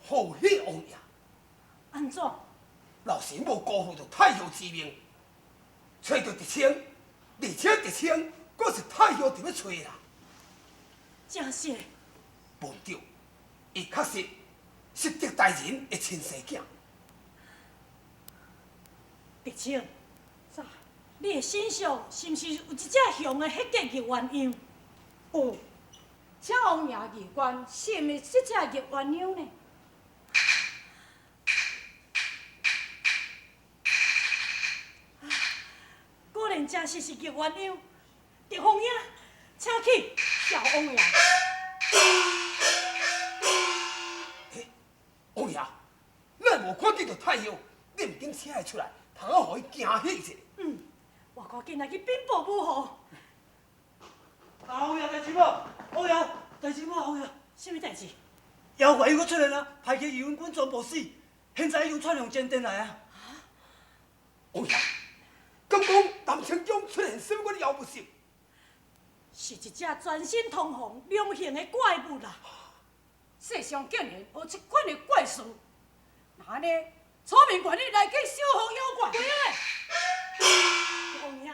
好喜王爷。安怎？老臣无辜负着太后之命，找到狄青，而且狄青阁是太后伫要找啦。正是。文长，伊确实是狄大人的亲生囝。狄青，你的身上是毋是有一只熊的迄个玉鸳鸯？有，请王爷议官，是毋是这只玉鸳鸯呢？果然正是玉鸳鸯。狄凤英，请去。小王爷。王爷，咱无看见着太后，你毋紧请伊出来，通好互伊惊喜者。我赶紧来去禀报母后。王爷代志无？王爷代志无？王爷，什么代志？妖怪又搁出来了，派去义勇军全部死，现在已经窜向前殿来啊！王爷，刚讲南清宫出现什么妖物事？是一只全身通红、两性的怪物啦！世上竟然有这款的怪事，那呢？聪明官吏来去消防妖怪。王爷，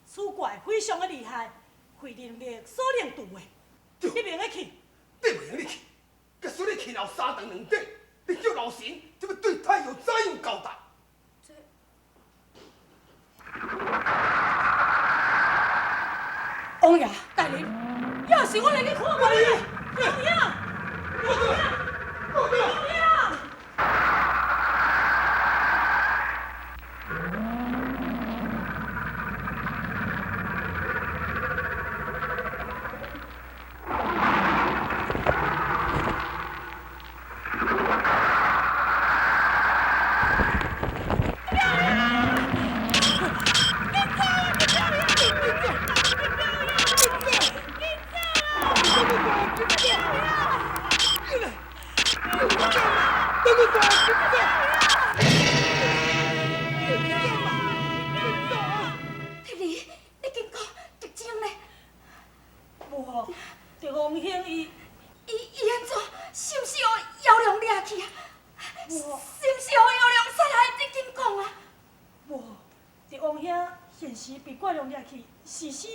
此怪非常的厉害，非人力所能度的，你免得去。你袂用你去，甲说你去后三顿两顿，你叫老臣就要对太后怎样交代？王爷，大人，要是我来去看看你。王爷，王爷。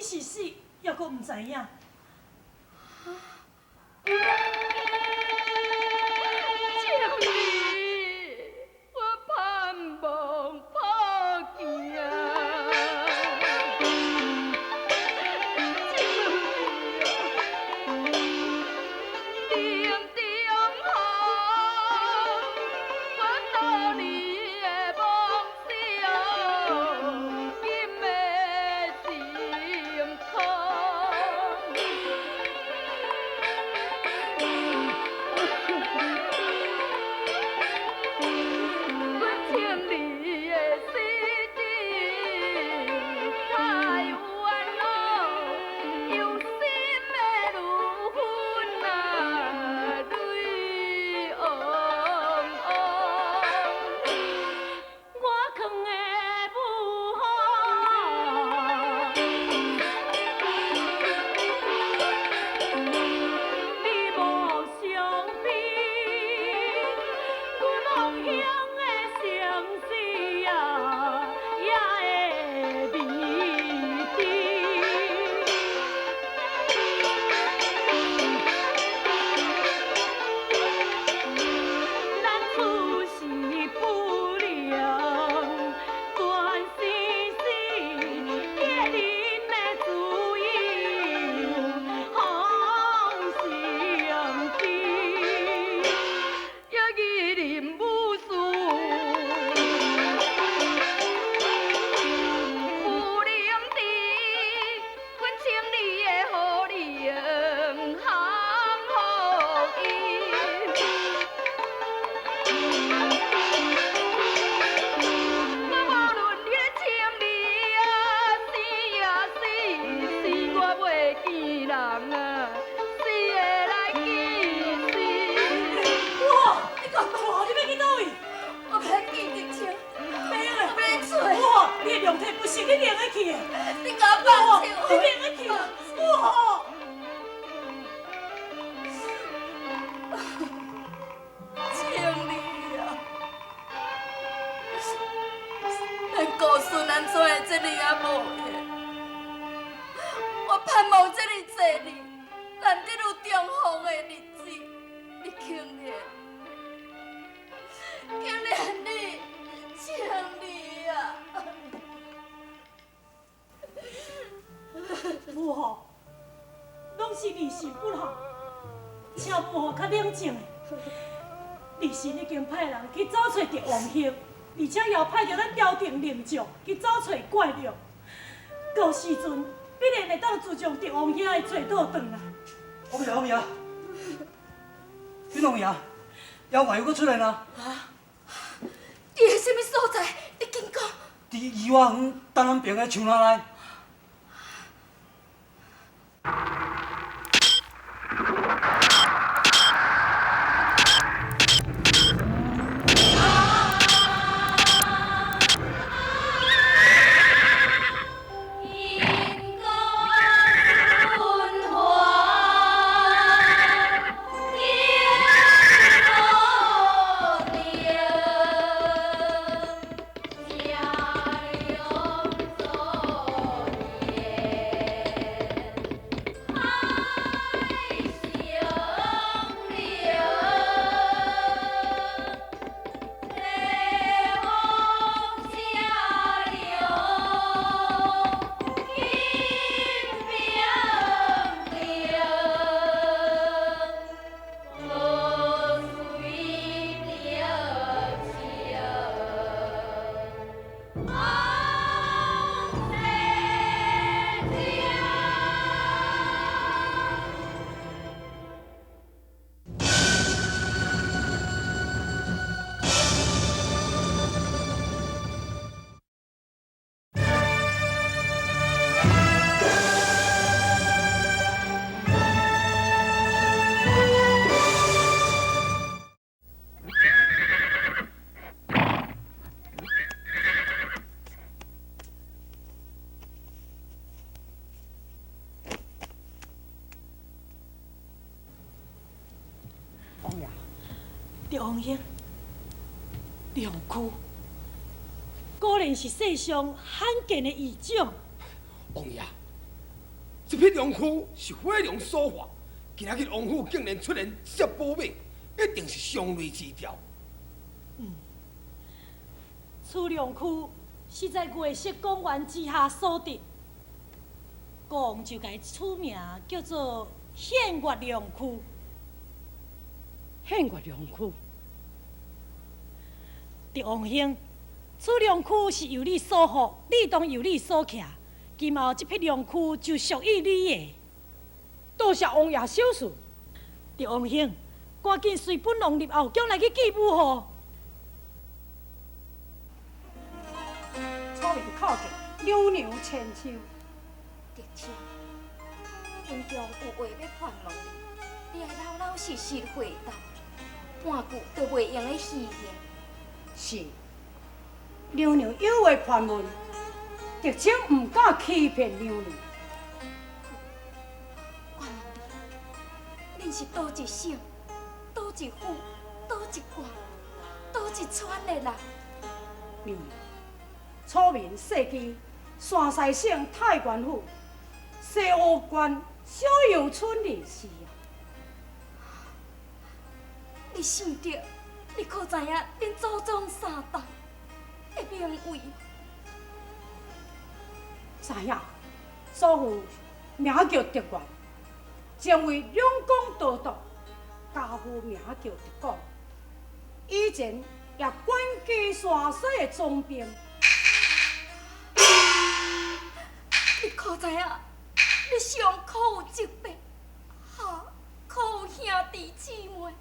是死，还阁唔知影。这里也无闲，我盼望这里这里，难得有重逢的日子，你庆怜，庆怜你，庆你啊！母后，拢是利息不好，请母后较冷静的。利息已经派人去找找着王兄，而且也派着咱朝廷令将去找找怪了。到时阵必然会当自将着王兄的找倒转来。王爷，云龙爷，妖怪又搁出来了。你伫什么所在？你紧讲。伫怡华园东南边的树林内。王兄，梁区果然是世上罕见的异种。王爷，这片梁区是火龙所化，今仔日王府竟然出现接宝马，一定是上类之调。此梁区是在月色公园之下所得，国王就该取名叫做献月梁区。献月梁区。王兄，此梁区是由你所获，你当由你所徛。今后这片梁区就属于你的。多谢王爷小事。王兄，赶紧随本王入后宫来去见母后。草原靠近，扭扭牵手。德清，宫中有话要传落你，你要老老实实回答，半句都袂用的虚言。是，娘娘有话传闻，德清唔敢欺骗娘娘。关王，恁是倒一省、倒一府、倒一县、倒一村的人？娘娘，楚民世纪山西省太原府西湖县小阳村人士啊。你想着？你可知影恁祖宗三代的名位？知影，祖父名叫德元，前为两广都督，家父名叫德广，以前也管辖山西的总兵。你可知影？你上可有疾病，哈，可有兄弟姊妹？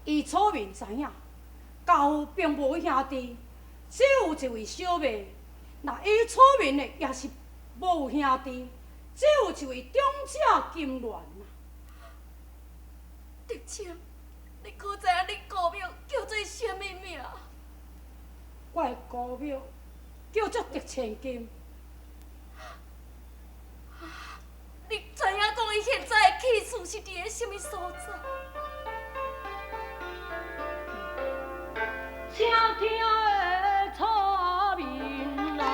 伊楚民知影，家父并无兄弟，只有一位小妹。那伊楚民的也是无兄弟，只有一位长者金銮啊。德清，你可知影你姑庙叫做什么名？我的姑庙叫做德千金。你知影讲伊现在的去处是伫个什么所在？请听的楚民啊！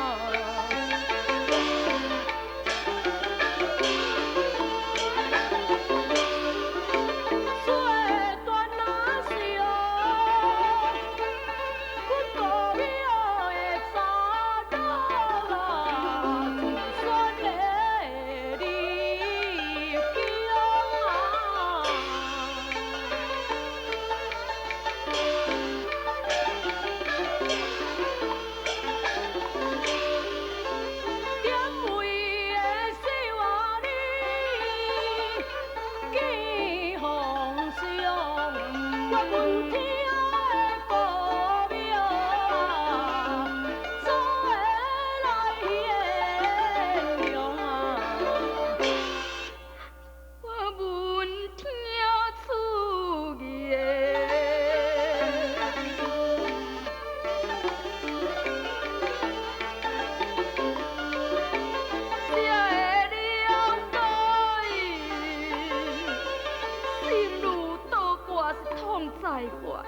在外，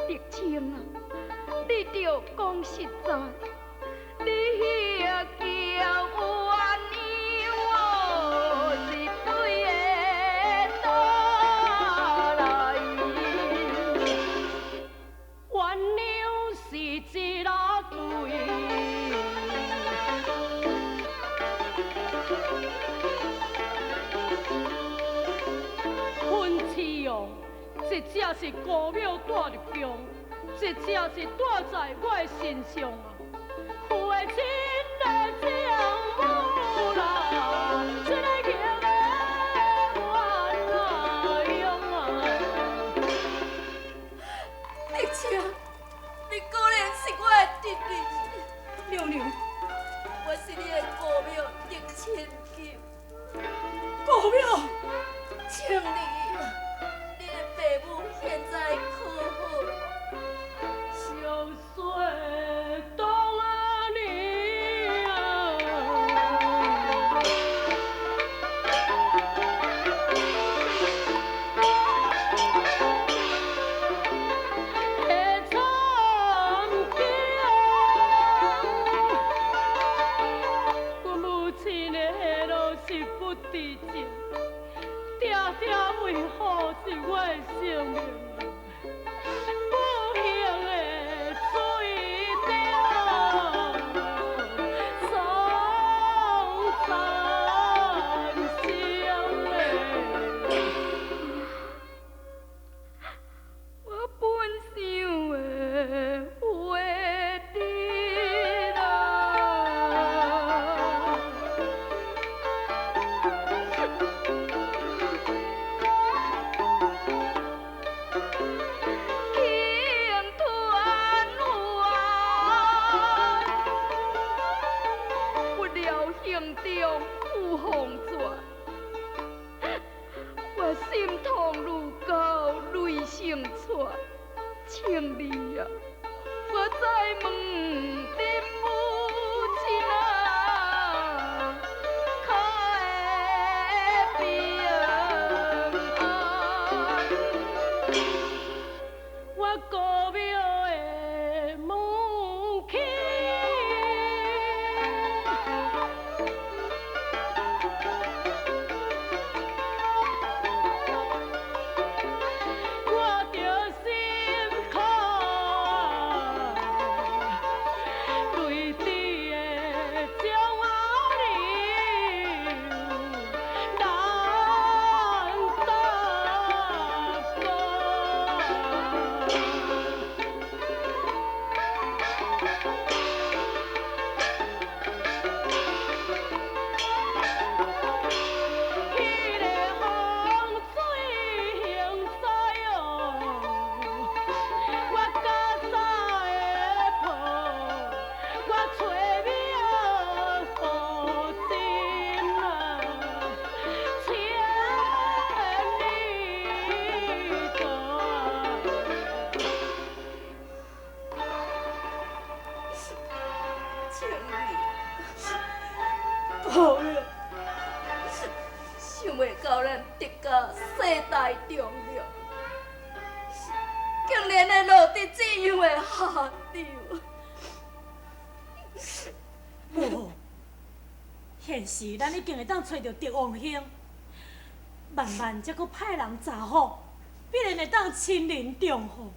德清啊，你着讲实在，你迄个叫冤娘是对的倒来，冤娘是一拉对。一只是高庙带入宫，一只是带在我的身上啊！有的亲的丈母啦，一个叫的冤啊！丽姐，你果然是我的弟弟。娘娘，我是你的姑庙狄千金。高庙，请你。父母现在可好？小水东啊你啊，下苍叫，我母亲的下落是不知情。定定为好是我的性命，不幸的水中送残生的，我本想的话题啦。行中有风转，我心痛如狗，泪成川。请你啊，我再问恁母亲啊，可会平安？我高庙的母亲。好了，想袂到咱狄家世代忠良，竟然会落得这样的下场。无，现时咱已经会当找到狄王兄，慢慢才阁派人查访，必然会当亲临重访。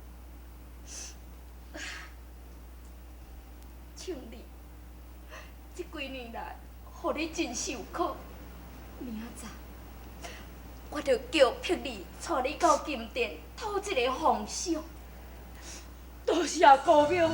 庆礼，这几年来，予你真受苦。明仔载，我着叫霹雳带你到金殿讨一个封赏。多谢高庙。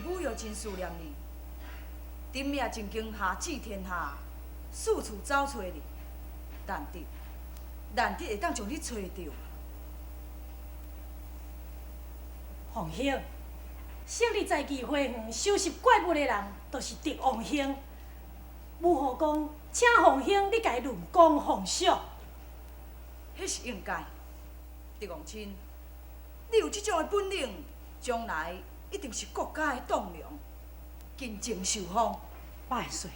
母又真思念你，顶命真经下治天下，四处找找你，难得会当将你找到。凤兄，昔日在义花园收拾怪物的人，就是狄王兄。母后讲，请凤兄你家论功奉赏。迄是应该。狄王亲，你有这种的本领，将来一定是国家的栋梁，金睛受封，万岁！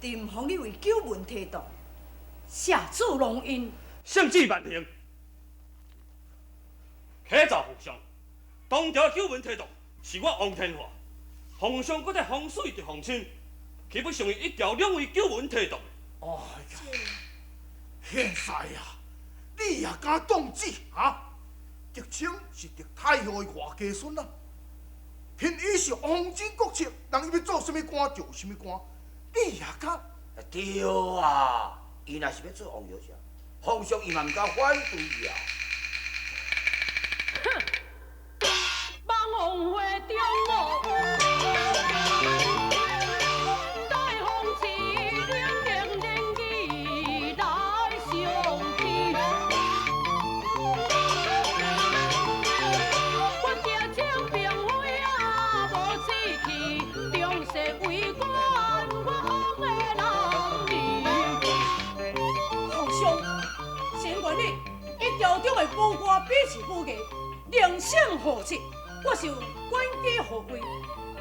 定封你为九文提督。下主龙印。圣旨万行，启奏皇上，当朝九文提督是我王天华，皇上搁在风水的皇亲，岂不上于一朝两位九文提督？哎呀，现在啊，你也敢动旨啊？狄青是狄太后的外家孙啊，凭伊是皇亲国戚，人伊要做什么官就什么官，你也敢？对啊，伊若是要做王爷啥，皇上伊嘛毋敢反对啊。哼，望王会中我，大风起，冷气来上天。我家清平灰啊，无志气，中世为官，我王的人儿。皇上，请问你一朝中的武官比是武艺，良性何质？我受管家护贵，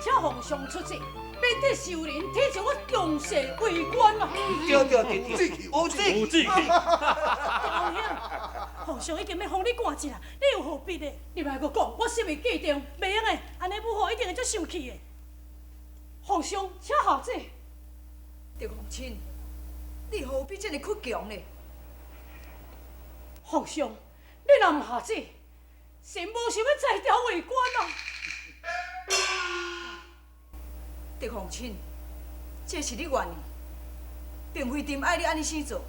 请皇上出旨，免得受人提上我中世为官啊！对，有志气。有志气。王兄，皇上已经要封你官职啦，你又何必呢？你来阁讲，我心未记定，袂用的，安尼母后一定会足生气的。皇上，请下旨。狄王亲，你何必这么倔强呢？皇上，你若唔下旨，神无想要再调为官啊！狄王亲，这是你愿意，并非朕爱你安尼生做。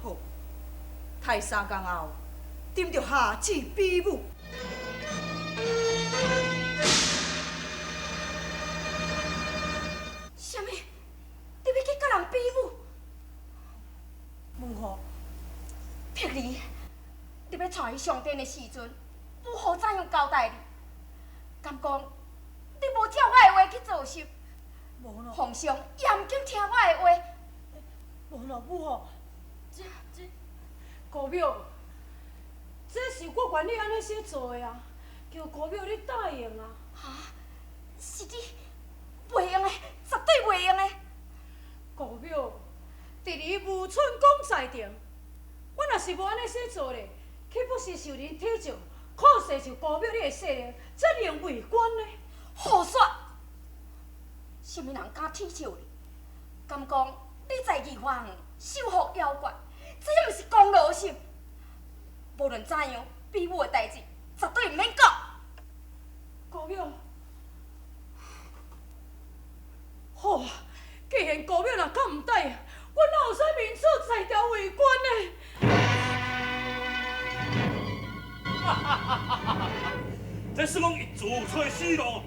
好，待3天后，朕就下旨比武。什么？你要去甲人比武？母后，碧梨，你要带伊上殿的时阵，母后怎样交代你？敢讲你无照我的话去做事？无咯，皇上也毋肯听我的话。无咯，母后，这姑庙，这是我愿意安尼写做的啊，叫姑庙你答应啊！哈，是你袂用的，绝对袂用的。姑庙，第二无寸讲在定，我若是无安尼写做咧，岂不是受人体照，酷势就姑庙你的势力，怎能为官呢？胡说！什么人敢踢笑你？敢讲你在义花园收服妖怪，这也毋是公劳心。无论怎样，比武的代志绝对毋免讲。姑庙，好啊！既然姑庙若敢毋答应，我哪有啥面子再调为官呢？这是讲伊自吹死路。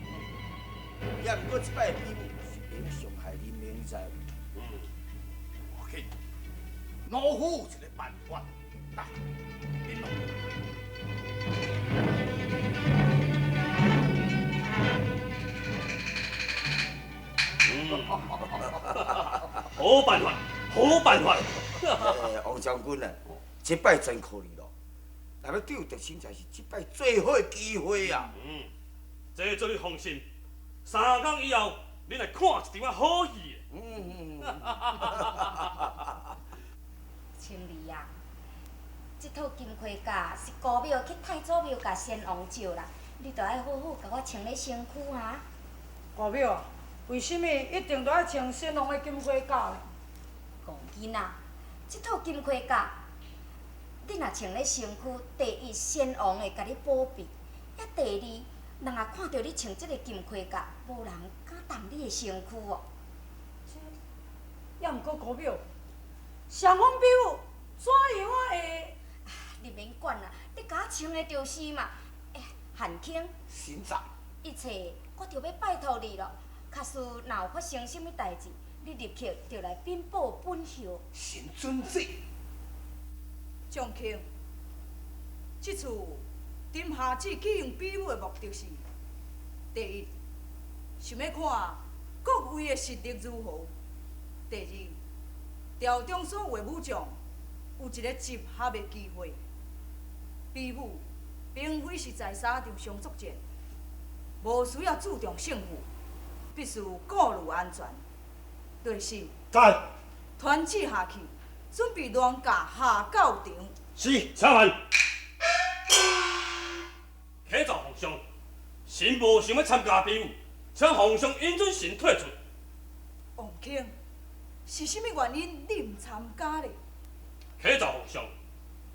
也毋过即摆比武是影伤害人民在。我紧，老夫有一个办法，来，恁两好办法，好办法。王将军啊，即摆真可怜咯。若要对狄青才是即摆最好的机会啊！这做你放心，3天以后，恁来看一场好戏的。青梨啊，这套金盔甲是姑庙去太祖庙甲先王借啦，你着爱好好甲我穿咧身躯哈。姑庙啊，为什么一定都要穿先王的金盔甲呢？戆囡仔，这套金盔甲，你若穿咧身躯，第一先王会甲你保庇，也第二，人也看到你穿这个金盔甲，无人敢动你的身躯哦。也毋过姑庙，上方比武怎样会？你免管啦，你甲我穿的就是嘛。汉卿，新仔，一切我就要拜托你了。假使若有发生什么代志，你立刻就来禀报本校。神准旨。将卿，这次丁下姊启用比武的目的是：第一，想要看各位的实力如何；第二，朝中所有武将有一个集合的机会。比武并非是在沙场上作战，无需要注重胜负，必须顾虑安全。对是。在。团旨下去，准备銮驾下教场。是。请问，启奏皇上，臣无想要参加比武，请皇上允准臣退出。王卿，是甚物原因你唔参加呢？启奏皇上，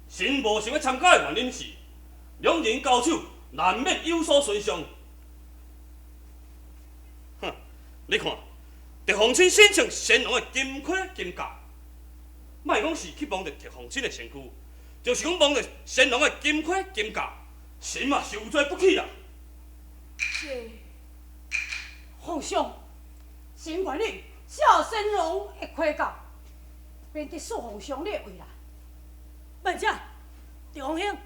臣无想要参加的原因是，两人交手难免有所损伤。哼，你看，狄皇亲身穿神龙的金盔金甲，莫讲是去帮着狄皇亲的身躯，就是讲帮着神龙的金盔金甲，臣嘛是有罪不起啊！这皇上，臣愿你小神龙的盔甲，便得受皇上你的为难。慢者，狄皇兄，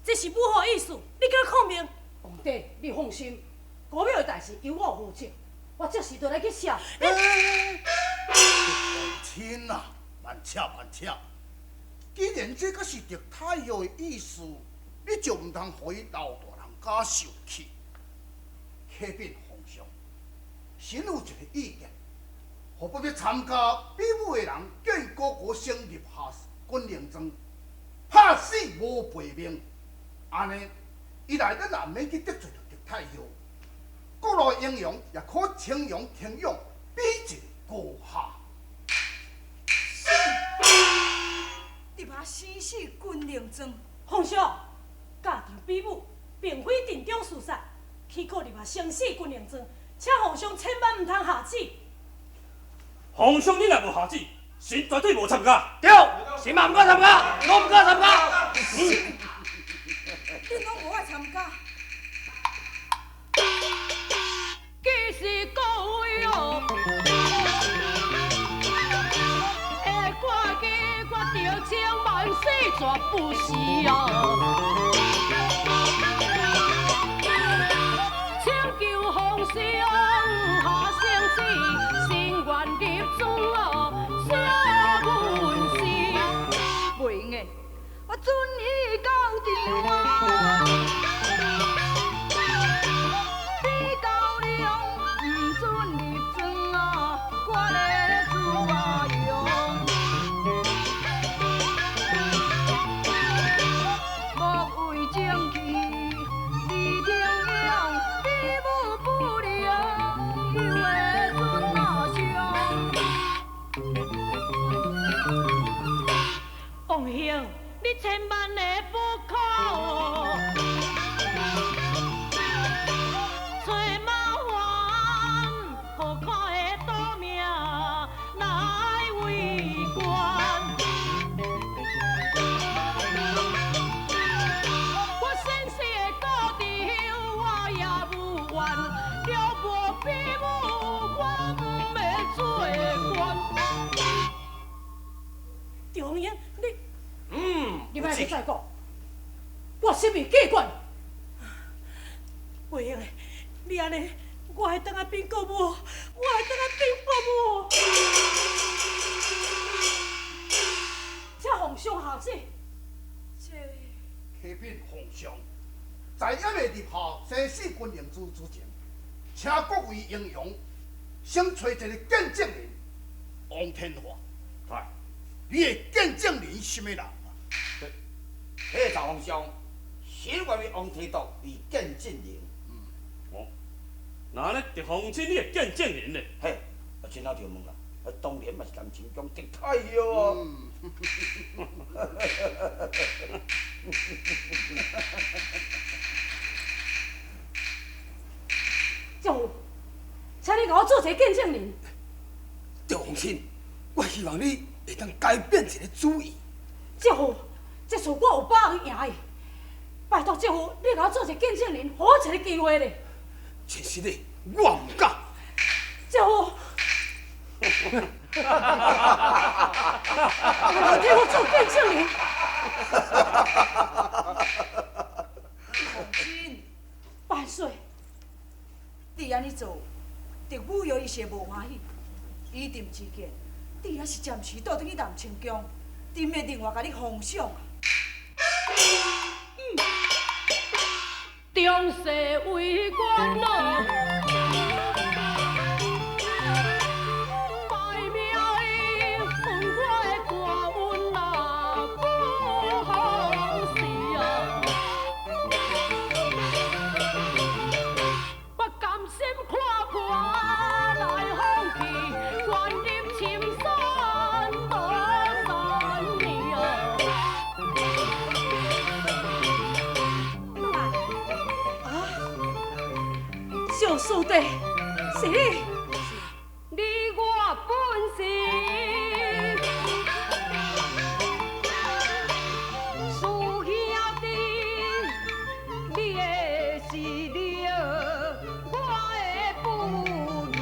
这是武好意思，你敢抗命？皇帝，你放心，国庙的代志由我负责，我这时就来去写。皇亲啊，慢且慢且，既然这个是狄太后的意思，你就唔通互伊老大人家受气。启禀皇上，臣有一个意见，何不要参加比武的人见哥哥升入下军令状，拍死无赔命，安尼伊内底难免去得罪着狄太后。国内英雄也可称扬天勇，比尽高下。立下生死军令状。皇上，家场比武并非殿中事实，岂可立下生死军令状？请皇上千万唔通下旨。皇上，你若无下旨，臣绝对无参加。对，臣嘛唔敢参加，我唔敢参加。你讲无爱参加？其实各位哦，会挂记我着情万死绝不是哦。请求皇上下圣旨，心愿入尊哦，写文诗。袂用的，我准伊到场啊。皇兄，你千万个不可哦，找麻烦，何苦会夺命来为官？我先世的故地，我也无怨，了无比武，我唔要做官。狄皇兄，你莫再讲，我什么计管？袂用的，你安尼，我会当来禀国母，我会当来禀国母。请皇上下旨。启禀皇上，在还未立下生死军令状之前，请各位英雄先找一个见证人。王天华，来，你的见证人什么人啊？启奏皇上，臣愿为王提督为见证人。哦，那安尼狄皇亲你的见证人呢？嘿，真好就问啦，当然嘛是感情中狄太后啊。丈夫，请你给我做一个见证人。狄皇亲，我希望你会当改变一个主意。丈夫，这次我有把握赢的，拜托丈夫，你给我做一个见证人，给我一个机会咧。真实的，我唔敢。叫我，我替我做变证人。红亲，万岁！你安尼做，特武有一些无欢喜。以定之见，你也是暂时倒转去南清宫，定会另外甲你封赏啊。中世为官咯，拜命的分我的官运啊，不好事啊！我甘心看破来放弃，愿入深山多3年啊！小师弟，是你。你我本是师兄弟，你的是你，我的不义。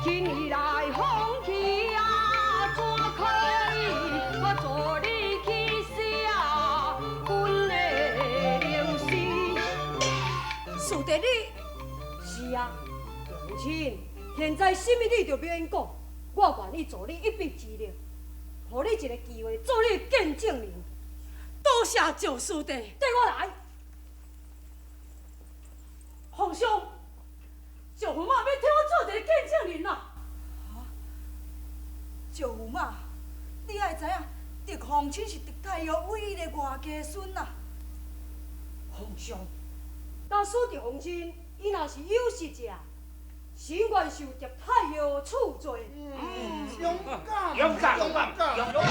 今日来放弃啊，怎可以我做你去写阮的灵诗？师弟你，是啊，父亲，现在什么你就免讲，我愿意助你一臂之力，给你一个机会做你的见证人。多谢赵师弟。跟我来。皇上，赵驸马要替我做一个见证人啊！赵驸马，你爱知影，狄皇亲是狄太后唯一的外家孙啊。皇上，假使狄皇亲伊若是有失者，心愿受狄太后处罪。勇敢，勇敢，勇敢，勇敢！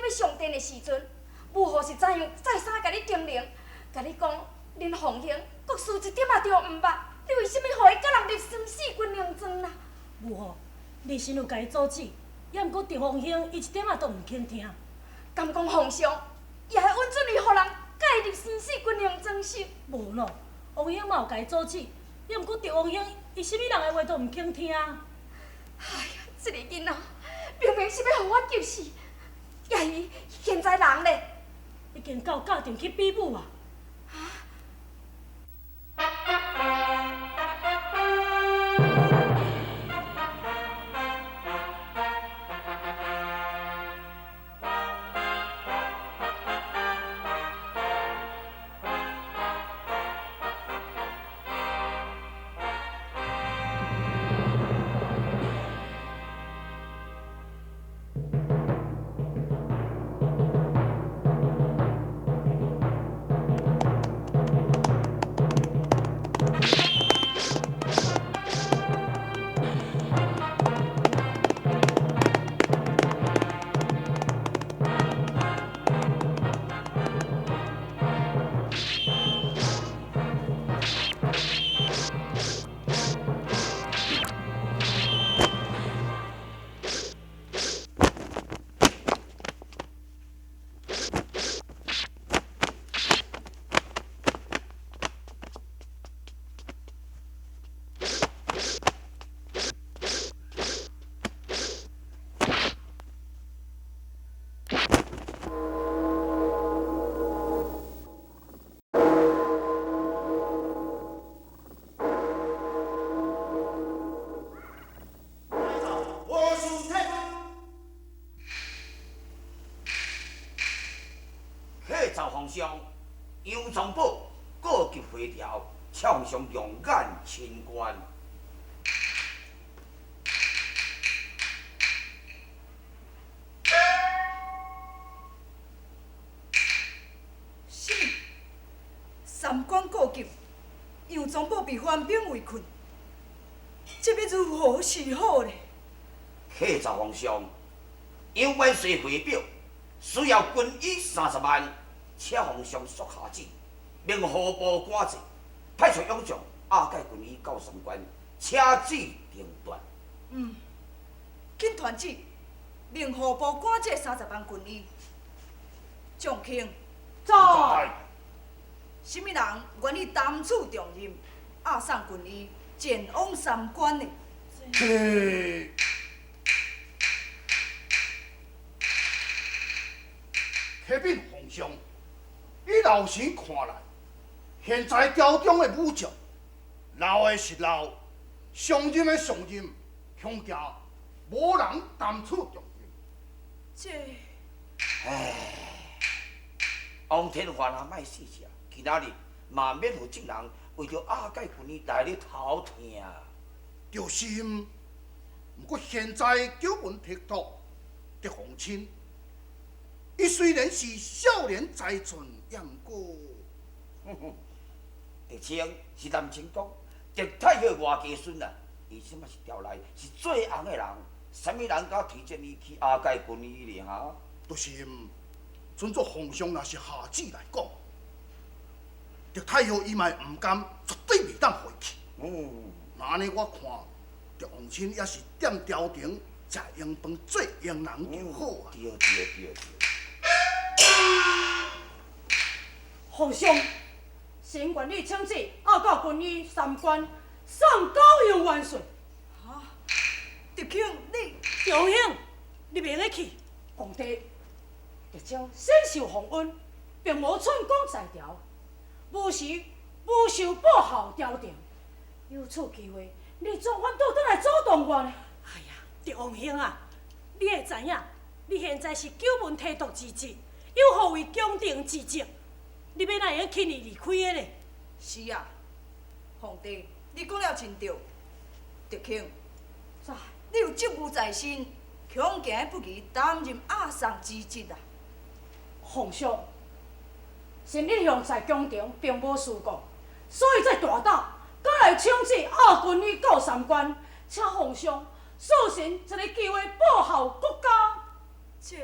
上殿的时阵，母后是怎样再三甲你叮咛，甲你讲，恁奉行国事一点也着毋捌，你为什么互伊甲人立生死军令状啦？母后，你先有甲伊阻止，也毋过狄凤兴伊一点仔都毋肯听。敢讲皇上也会允准伊互人甲伊立生死军令状是？无咯，王兴嘛有甲伊阻止，也毋过狄凤兴伊啥物人的话都毋肯听。哎呀，这个囡仔明明是要互我救死，也伊现在人咧，已经到教场去比武啊！皇上，杨宗保过急回朝，唱上龙眼清官。什么？三官过急，杨宗保被藩兵围困，这要如何是好呢？启奏皇上，杨万岁回表，需要军医30万，且奉上速下旨，命户部官制，派出勇将押解军医到三关，车子定断。紧传旨，命户部赶这30万军医。将卿，在。什么人愿意担此重任，押送军医前往三关呢？启禀皇上，以老臣看来，现在朝中的武将，老的是老，上任的上任，恐惊无人担此重任。这，王天华啊，莫死者，今仔日嘛免有这人为着押解军医来咧头疼。就是，不过现在九门铁托的皇亲，伊虽然是少年才俊，也毋过，狄青是南清讲，狄太后外家孙啊，伊即马是调来是最红的人，啥物人敢推荐伊去押解军医呢？哈，就是，准作皇上若是下旨来讲，狄太后伊嘛毋甘，绝对袂当回去。那安尼我看，狄皇亲也是踮朝廷食用饭做用人就好啊。对。皇上，臣愿意请旨押到军医三关，送高阳万岁。哈，狄青，你杨兄，你袂使去。皇帝，狄青深受皇恩，并无寸功在朝，无受报效朝廷。有此机会，你总反倒转来阻挡我呢？哎呀，狄王兄啊，你会知影，你现在是九门提督之职，有何为宫廷之职？你要哪会轻易离开的呢？是啊，皇帝，你讲了真对。狄青，在，你有职务在身，恐惊不宜担任押送之职啊。皇上，臣一向在宫廷并无事故，所以在大胆赶来请旨押军医到三关，请皇上授臣一个机会报效国家。这，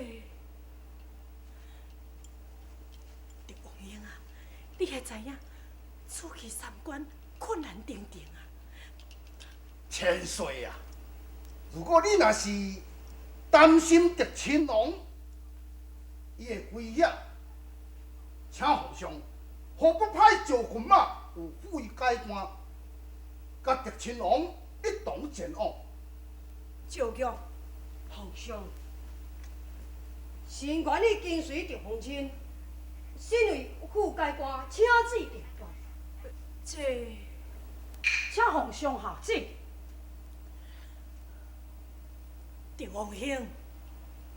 狄王兄啊，你会知影，出去三关困难重重啊。千岁啊！如果你若是担心狄青龙伊的威胁，请皇上何不派赵军马有副改官，甲狄青龙一同前往？赵玉，皇上，臣愿意跟随狄皇亲，身为副改官，请旨定断。这，请皇上下旨。狄王兄，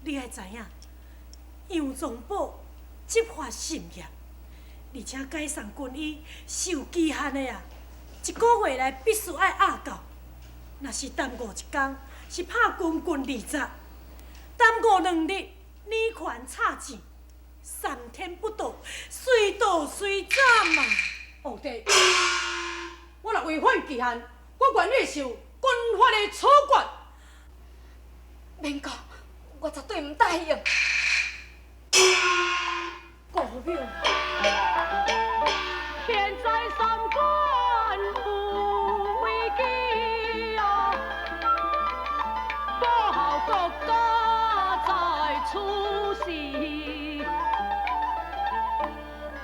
你爱知影，杨宗保执法甚严，而且解散军医受期限的啊，1个月内必须爱押到。若是耽误1天，是拍军20十；耽误2日，你权差钱，3天不到，随到随斩啊！皇帝，我若违反期限，我愿意受军法的处决。免讲，我绝对唔答应。国表，现在三关有危机啊，报效国家在出事，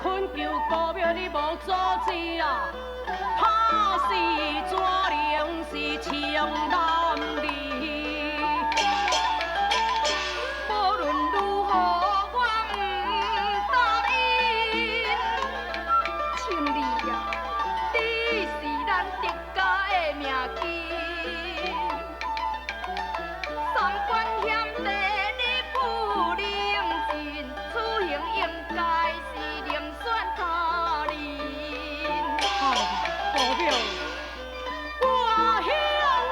困求国庙你无阻止啊，怕是抓灵是情难离。我向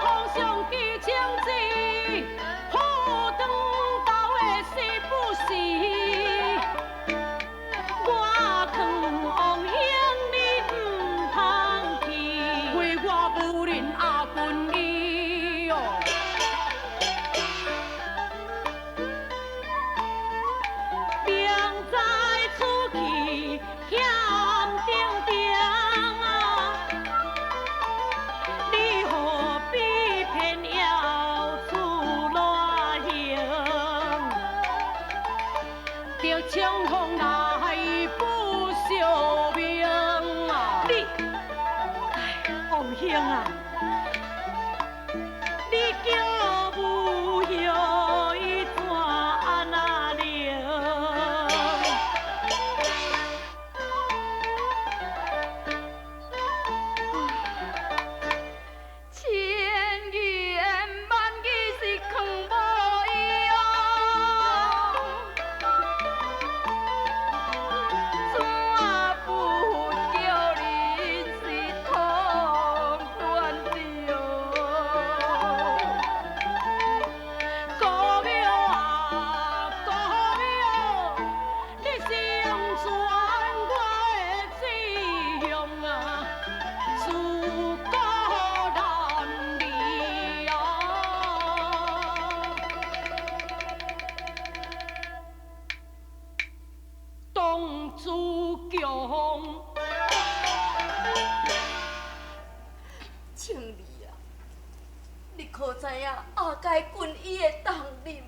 皇上祈请。着枪锋来不消命啊！你，王兄啊，你叫母后伊怎安那了？千言万语是藏无伊哦，怎不叫你是痛断着？姑庙啊，姑庙，你成全我的志向啊！自古难离啊！当主强。青丽啊，你可知影阿介军医的重任？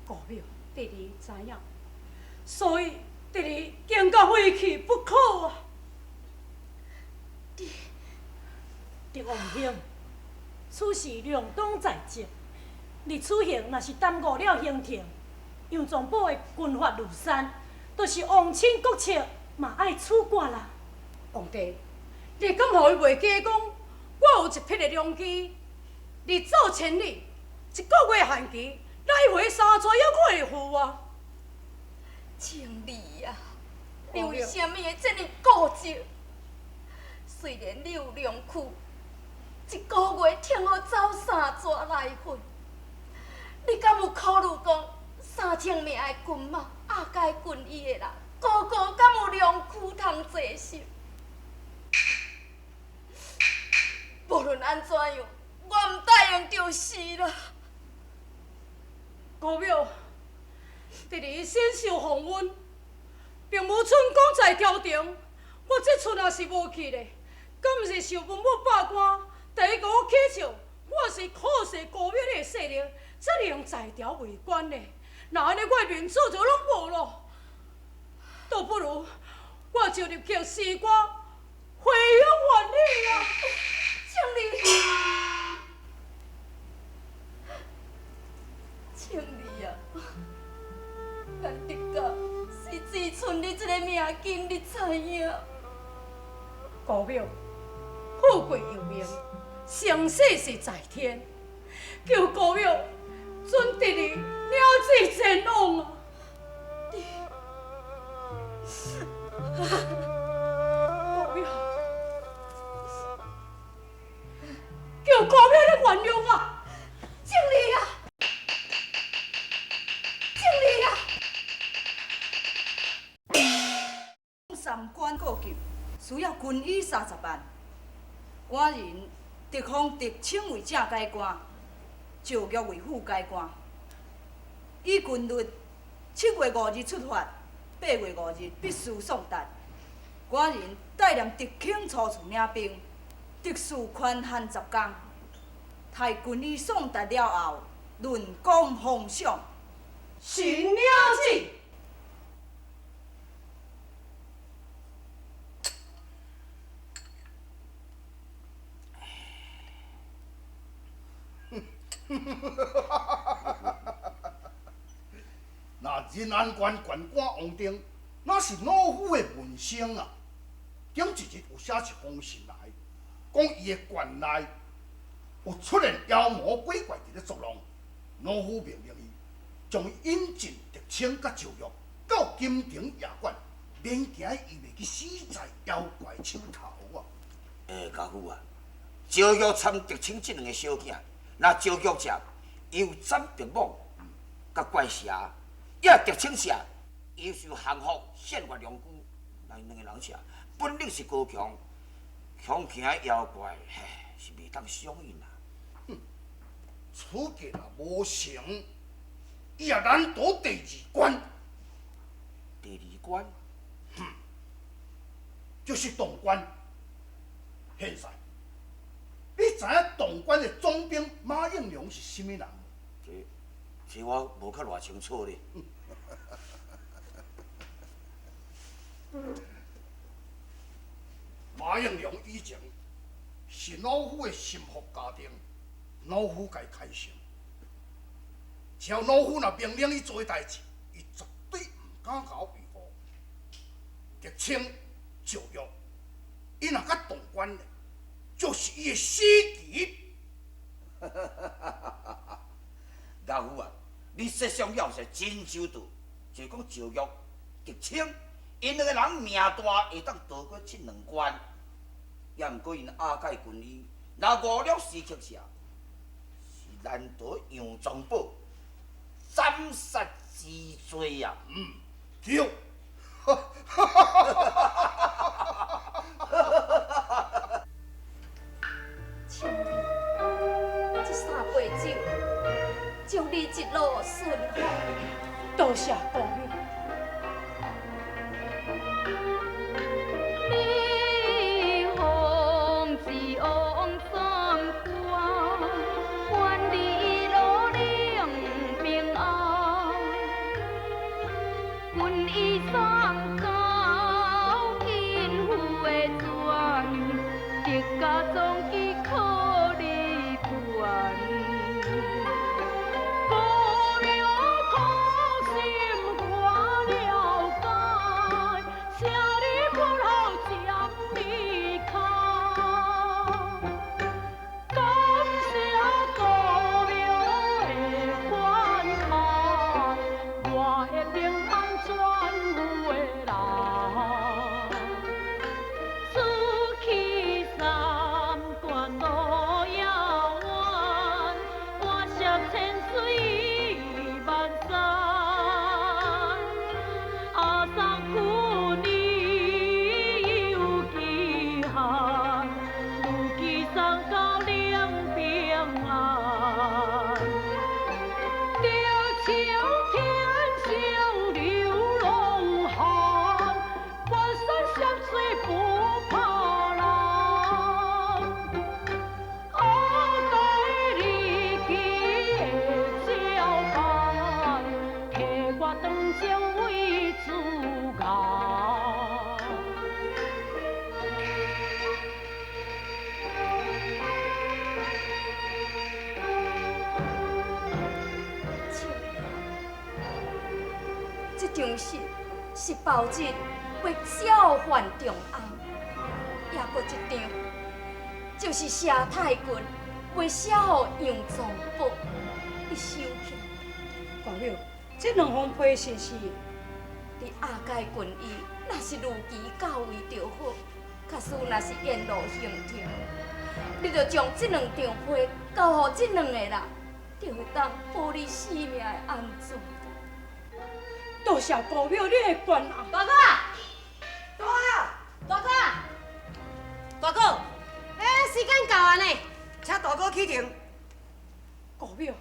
姑庙弟弟知影，所以弟弟更加非去不可啊！狄王兄，此事量当在即，你此行若是耽误了行程，杨宗保的军阀如山，就是皇亲国戚嘛爱处决啦。皇帝，你敢互伊袂记讲，我有一匹的良机，你走千里，一个月限期，来回3撮还袂赴啊！青丽啊，你为什么会这么固执？虽然你有良躯，一个月听我走3撮来回，你敢有考虑讲3000名的军马、阿介军医的人，个个敢有良躯通坐实？无论安怎样，我唔答应就是啦。姑庙，弟弟身受访问，并无寸讲在朝廷。我这阵若是无去咧，敢毋是受文武百官第一个我乞笑，我是靠势姑庙的势力，才能在朝为官咧。那安尼我的面子就拢无咯。倒不如我就入去西瓜，回乡还礼啊！青丽，青丽啊，咱狄家是只剩你这个命根，你知影？姑庙，富贵有命，生死是在天，求姑庙准弟弟了罪前往啊！姑庙，求姑庙你原谅啊！青丽啊，青丽啊！三关过急，需要军医30万。官人狄方狄称为正改官，赵玉为副改官。依军律，7月5日出发，8月5日必须送达。官人带领狄卿初次领兵，狄事宽限10天，待军医送达了后，论功封赏。行了旨。那仁安县县官王定，那是老夫的门生啊。今一日有写一封信来，讲伊的县内有出现妖魔鬼怪伫咧作弄，老夫命令伊将伊引进狄青甲赵玉到金庭夜馆，免惊伊袂去死在妖怪手头啊。家父啊，赵玉参狄青这两个小囝，那赵玉食又斩白蟒，甲怪蛇，也狄青食又受降服献月良驹，咱两个人食本领是高强，恐惊妖怪是袂当相应啊。此计若无成，伊也难倒第2关。第2关，就是东关。现在，你知影东关的总兵马应龙是甚物人无？这我无较偌清楚咧。马应龙以前是老夫的心腹家丁，老夫该开心。只要老夫若命令伊做代志，伊绝对唔敢甲我违和。狄青、赵玉，伊若甲动官咧，就是伊的死期。老夫啊，你设想了是真周到，就讲赵玉、狄青，因两个人命大，会当逃过这两关。也毋过因阿介军医，若误了时刻下，是难得杨宗保斩杀之罪呀！对。青儿，这3杯酒，祝你一路顺风。多谢姑母。这场戏是包拯为召唤重案，也搁一场就是佘太君为召杨宗保你收起。姑母，这两封批信是你阿介军医若是如期到位就好，假使若是沿路行程，你就将这两张批交予这两个人，就会当保你性命的安全。多谢姑母你的关爱。大哥，大哥，时间到啊呢，请大哥启程。姑母，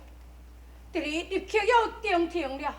伫你立刻要停了。